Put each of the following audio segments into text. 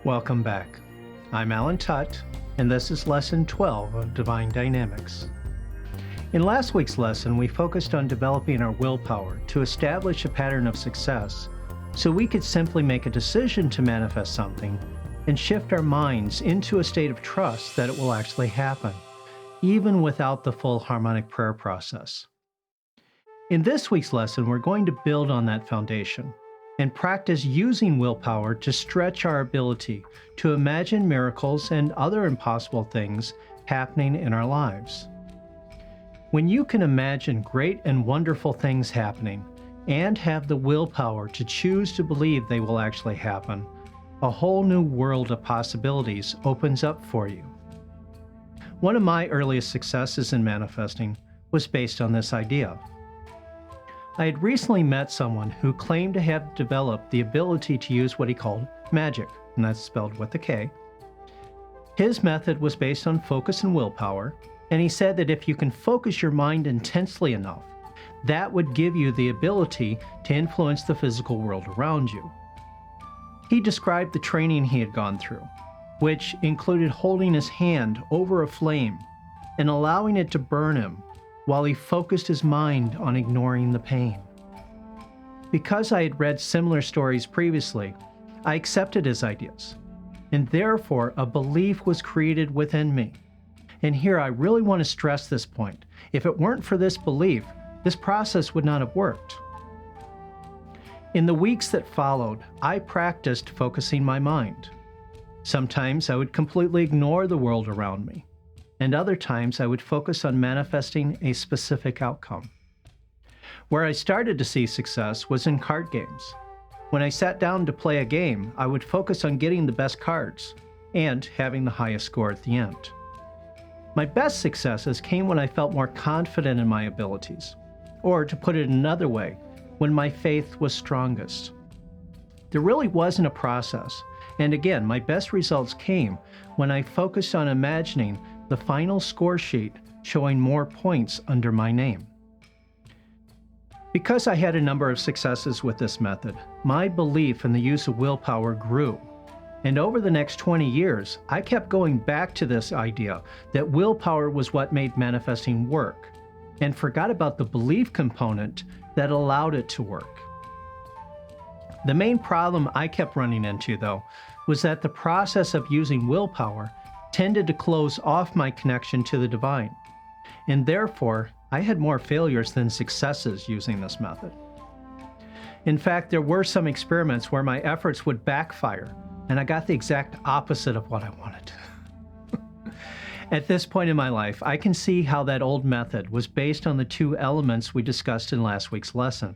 Welcome back. I'm Alan Tutt, and this is Lesson 12 of Divine Dynamics. In last week's lesson, we focused on developing our willpower to establish a pattern of success so we could simply make a decision to manifest something and shift our minds into a state of trust that it will actually happen, even without the full harmonic prayer process. In this week's lesson, we're going to build on that foundation and practice using willpower to stretch our ability to imagine miracles and other impossible things happening in our lives. When you can imagine great and wonderful things happening and have the willpower to choose to believe they will actually happen, a whole new world of possibilities opens up for you. One of my earliest successes in manifesting was based on this idea. I had recently met someone who claimed to have developed the ability to use what he called magic, and that's spelled with a K. His method was based on focus and willpower, and he said that if you can focus your mind intensely enough, that would give you the ability to influence the physical world around you. He described the training he had gone through, which included holding his hand over a flame and allowing it to burn him while he focused his mind on ignoring the pain. Because I had read similar stories previously, I accepted his ideas, and therefore a belief was created within me. And here I really want to stress this point. If it weren't for this belief, this process would not have worked. In the weeks that followed, I practiced focusing my mind. Sometimes I would completely ignore the world around me, and other times I would focus on manifesting a specific outcome. Where I started to see success was in card games. When I sat down to play a game, I would focus on getting the best cards and having the highest score at the end. My best successes came when I felt more confident in my abilities, or to put it another way, when my faith was strongest. There really wasn't a process, and again, my best results came when I focused on imagining the final score sheet showing more points under my name. Because I had a number of successes with this method, my belief in the use of willpower grew. And over the next 20 years, I kept going back to this idea that willpower was what made manifesting work, and forgot about the belief component that allowed it to work. The main problem I kept running into, though, was that the process of using willpower tended to close off my connection to the divine, and therefore I had more failures than successes using this method. In fact, there were some experiments where my efforts would backfire, and I got the exact opposite of what I wanted. At this point in my life, I can see how that old method was based on the two elements we discussed in last week's lesson: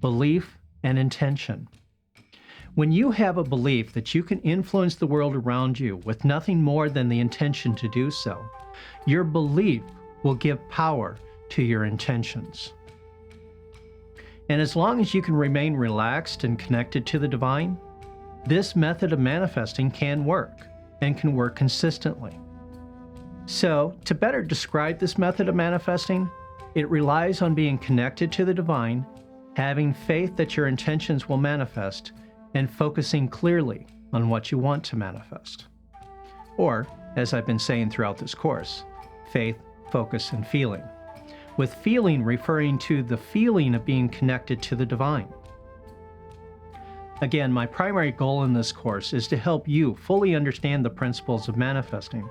belief and intention. When you have a belief that you can influence the world around you with nothing more than the intention to do so, your belief will give power to your intentions. And as long as you can remain relaxed and connected to the divine, this method of manifesting can work, and can work consistently. So, to better describe this method of manifesting, it relies on being connected to the divine, having faith that your intentions will manifest, and focusing clearly on what you want to manifest. Or, as I've been saying throughout this course, faith, focus, and feeling, with feeling referring to the feeling of being connected to the divine. Again, my primary goal in this course is to help you fully understand the principles of manifesting,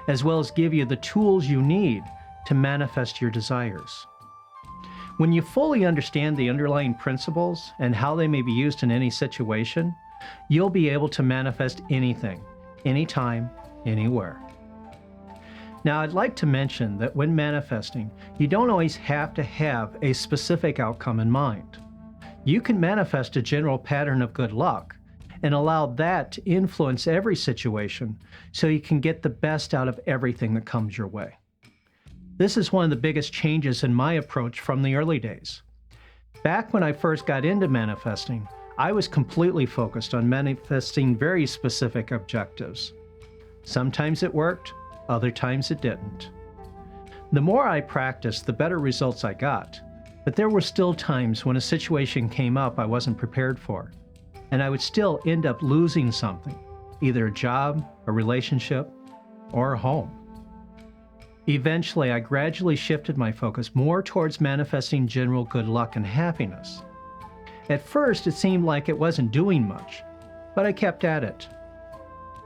as well as give you the tools you need to manifest your desires. When you fully understand the underlying principles and how they may be used in any situation, you'll be able to manifest anything, anytime, anywhere. Now, I'd like to mention that when manifesting, you don't always have to have a specific outcome in mind. You can manifest a general pattern of good luck and allow that to influence every situation so you can get the best out of everything that comes your way. This is one of the biggest changes in my approach from the early days. Back when I first got into manifesting, I was completely focused on manifesting very specific objectives. Sometimes it worked, other times it didn't. The more I practiced, the better results I got, but there were still times when a situation came up I wasn't prepared for, and I would still end up losing something, either a job, a relationship, or a home. Eventually, I gradually shifted my focus more towards manifesting general good luck and happiness. At first, it seemed like it wasn't doing much, but I kept at it.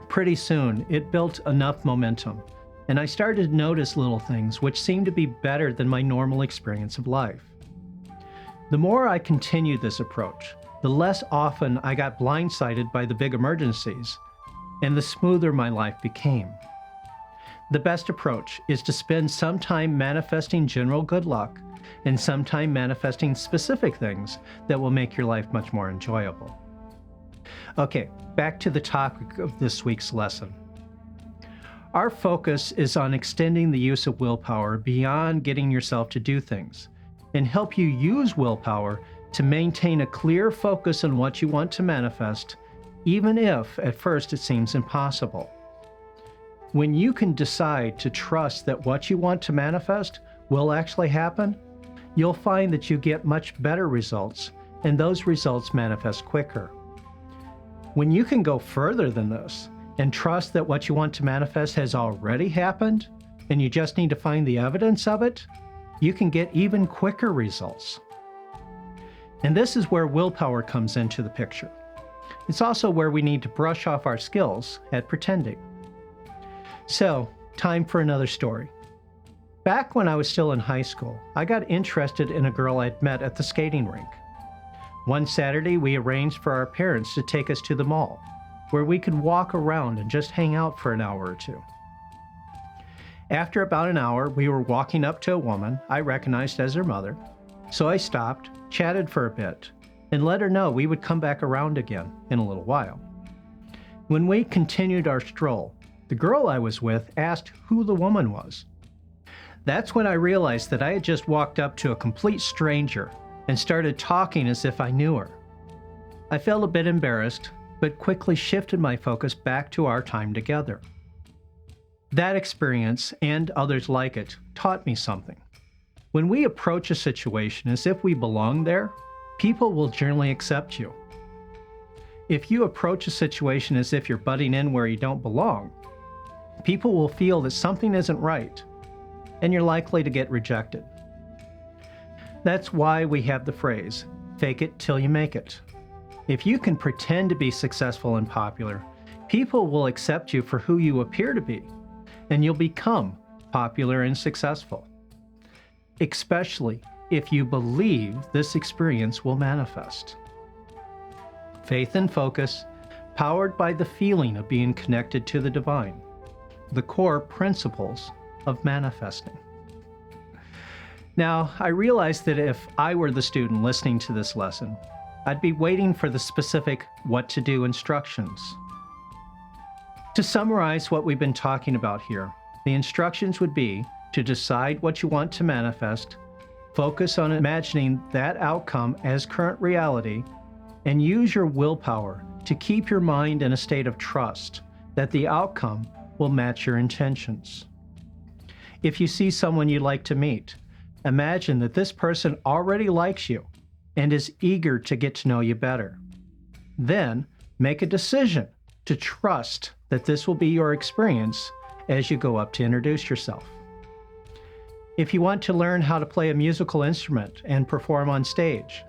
Pretty soon, it built enough momentum, and I started to notice little things which seemed to be better than my normal experience of life. The more I continued this approach, the less often I got blindsided by the big emergencies, and the smoother my life became. The best approach is to spend some time manifesting general good luck and some time manifesting specific things that will make your life much more enjoyable. Okay, back to the topic of this week's lesson. Our focus is on extending the use of willpower beyond getting yourself to do things, and help you use willpower to maintain a clear focus on what you want to manifest, even if at first it seems impossible. When you can decide to trust that what you want to manifest will actually happen, you'll find that you get much better results, and those results manifest quicker. When you can go further than this and trust that what you want to manifest has already happened, and you just need to find the evidence of it, you can get even quicker results. And this is where willpower comes into the picture. It's also where we need to brush off our skills at pretending. So, time for another story. Back when I was still in high school, I got interested in a girl I'd met at the skating rink. One Saturday, we arranged for our parents to take us to the mall, where we could walk around and just hang out for an hour or two. After about an hour, we were walking up to a woman I recognized as her mother, so I stopped, chatted for a bit, and let her know we would come back around again in a little while. When we continued our stroll, the girl I was with asked who the woman was. That's when I realized that I had just walked up to a complete stranger and started talking as if I knew her. I felt a bit embarrassed, but quickly shifted my focus back to our time together. That experience, and others like it, taught me something. When we approach a situation as if we belong there, people will generally accept you. If you approach a situation as if you're butting in where you don't belong, people will feel that something isn't right, and you're likely to get rejected. That's why we have the phrase, fake it till you make it. If you can pretend to be successful and popular, people will accept you for who you appear to be, and you'll become popular and successful. Especially if you believe this experience will manifest. Faith and focus, powered by the feeling of being connected to the divine, the core principles of manifesting. Now, I realize that if I were the student listening to this lesson, I'd be waiting for the specific what to do instructions. To summarize what we've been talking about here, the instructions would be to decide what you want to manifest, focus on imagining that outcome as current reality, and use your willpower to keep your mind in a state of trust that the outcome will match your intentions. If you see someone you'd like to meet, imagine that this person already likes you and is eager to get to know you better. Then, make a decision to trust that this will be your experience as you go up to introduce yourself. If you want to learn how to play a musical instrument and perform on stage,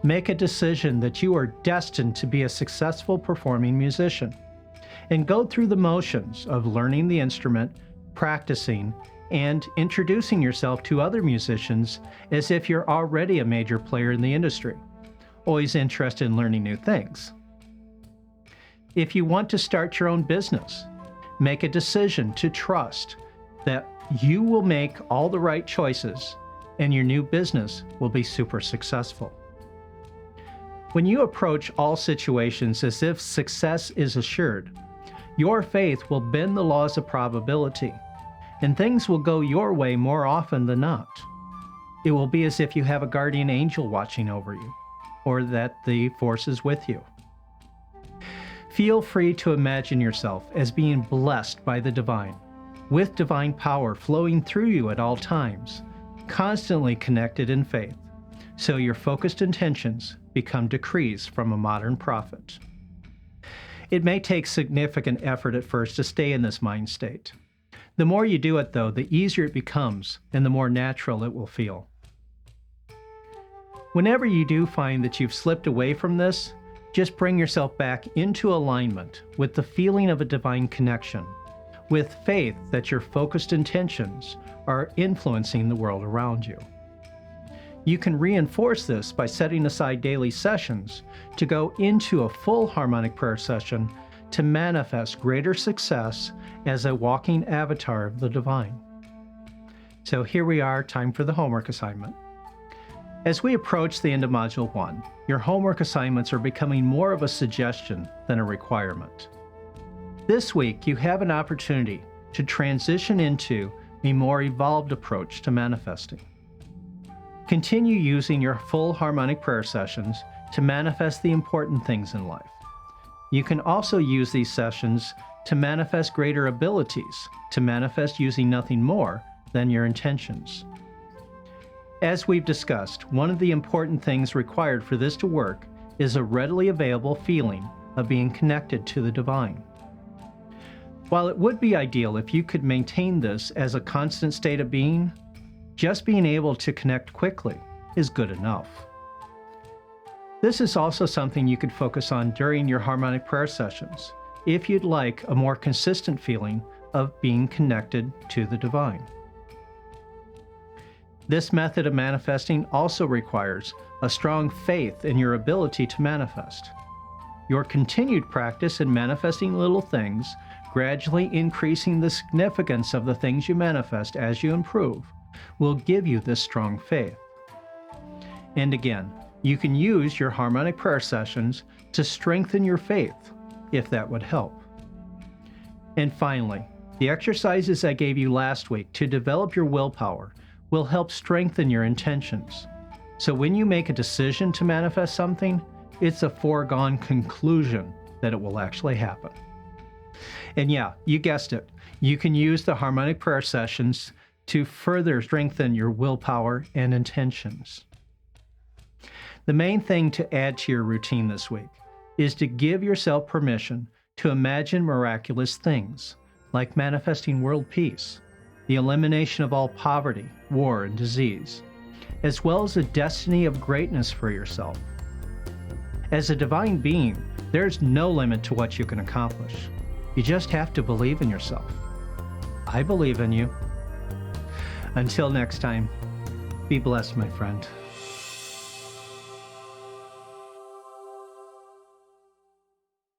make a decision that you are destined to be a successful performing musician, and go through the motions of learning the instrument, practicing, and introducing yourself to other musicians as if you're already a major player in the industry, always interested in learning new things. If you want to start your own business, make a decision to trust that you will make all the right choices and your new business will be super successful. When you approach all situations as if success is assured, your faith will bend the laws of probability, and things will go your way more often than not. It will be as if you have a guardian angel watching over you, or that the force is with you. Feel free to imagine yourself as being blessed by the divine, with divine power flowing through you at all times, constantly connected in faith, so your focused intentions become decrees from a modern prophet. It may take significant effort at first to stay in this mind state. The more you do it, though, the easier it becomes and the more natural it will feel. Whenever you do find that you've slipped away from this, just bring yourself back into alignment with the feeling of a divine connection, with faith that your focused intentions are influencing the world around you. You can reinforce this by setting aside daily sessions to go into a full harmonic prayer session to manifest greater success as a walking avatar of the divine. So here we are, time for the homework assignment. As we approach the end of Module 1, your homework assignments are becoming more of a suggestion than a requirement. This week, you have an opportunity to transition into a more evolved approach to manifesting. Continue using your full harmonic prayer sessions to manifest the important things in life. You can also use these sessions to manifest greater abilities, to manifest using nothing more than your intentions. As we've discussed, one of the important things required for this to work is a readily available feeling of being connected to the divine. While it would be ideal if you could maintain this as a constant state of being, just being able to connect quickly is good enough. This is also something you could focus on during your harmonic prayer sessions, if you'd like a more consistent feeling of being connected to the divine. This method of manifesting also requires a strong faith in your ability to manifest. Your continued practice in manifesting little things, gradually increasing the significance of the things you manifest as you improve, will give you this strong faith. And again, you can use your harmonic prayer sessions to strengthen your faith, if that would help. And finally, the exercises I gave you last week to develop your willpower will help strengthen your intentions. So when you make a decision to manifest something, it's a foregone conclusion that it will actually happen. And yeah, you guessed it, you can use the harmonic prayer sessions to further strengthen your willpower and intentions. The main thing to add to your routine this week is to give yourself permission to imagine miraculous things, like manifesting world peace, the elimination of all poverty, war, and disease, as well as a destiny of greatness for yourself. As a divine being, there's no limit to what you can accomplish. You just have to believe in yourself. I believe in you. Until next time, be blessed, my friend.